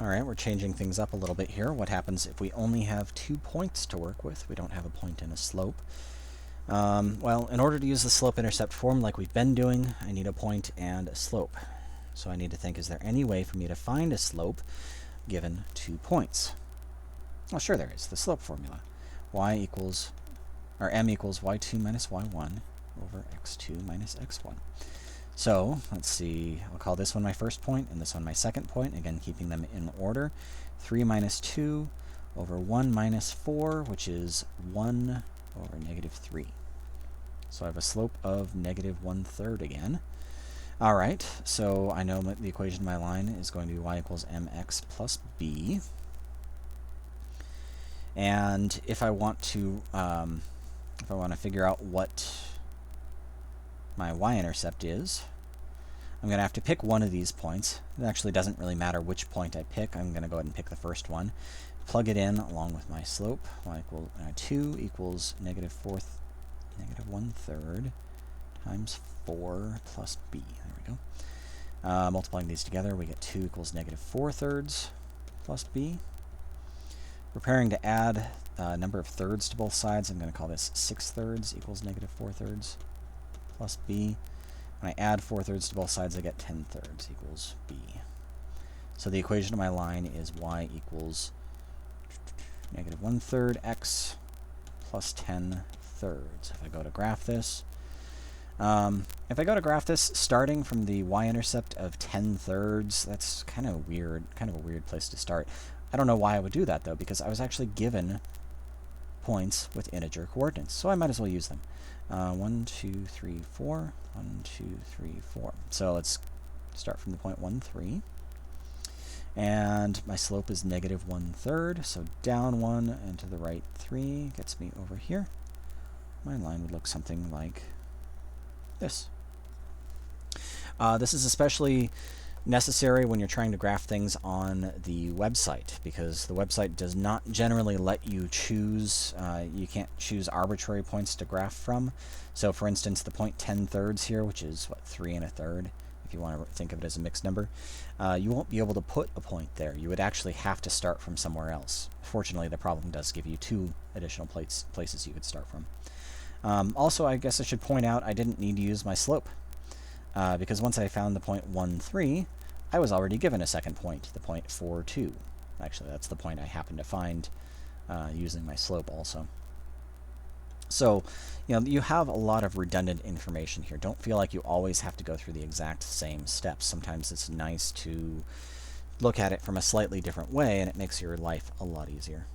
Alright, we're changing things up a little bit here. What happens if we only have 2 points to work with? We don't have a point and a slope. Well, in order to use the slope-intercept form like we've been doing, I need a point and a slope. So I need to think, is there any way for me to find a slope given 2 points? Well, sure there is. The slope formula. M equals y2 minus y1 over x2 minus x1. So, let's see, I'll call this one my first point and this one my second point, again keeping them in order. 3 minus 2 over 1 minus 4, which is 1 over negative 3. So I have a slope of negative 1/3 again. Alright, so I know the equation of my line is going to be y equals mx plus b. And if I want to figure out what my y-intercept is, I'm going to have to pick one of these points. It actually doesn't really matter which point I pick. I'm going to go ahead and pick the first one. Plug it in along with my slope. Y equals 2 equals negative 1/3 times 4 plus b. There we go. Multiplying these together, we get 2 equals negative 4/3 plus b. Preparing to add a number of thirds to both sides, I'm going to call this 6/3 equals negative 4/3 plus b. When I add 4/3 to both sides, I get 10/3 equals b. So the equation of my line is y equals negative 1/3 x plus 10/3. If I go to graph this, starting from the y-intercept of 10/3, that's kind of a weird place to start. I don't know why I would do that though, because I was actually given points with integer coordinates, so I might as well use them. 1, 2, 3, 4. 1, 2, 3, 4. So let's start from the point 1, 3. And my slope is negative 1/3, so down 1 and to the right 3 gets me over here. My line would look something like this. This is especially necessary when you're trying to graph things on the website, because the website does not generally let you choose, you can't choose arbitrary points to graph from. So for instance, the point 10/3 here, which is what, 3 1/3, if you want to think of it as a mixed number, you won't be able to put a point there. You would actually have to start from somewhere else. Fortunately, the problem does give you 2 additional places you could start from. Also, I guess I should point out I didn't need to use my slope, because once I found the point 1, 3, I was already given a second point, the point 4, 2. Actually, that's the point I happened to find using my slope also. So, you have a lot of redundant information here. Don't feel like you always have to go through the exact same steps. Sometimes it's nice to look at it from a slightly different way, and it makes your life a lot easier.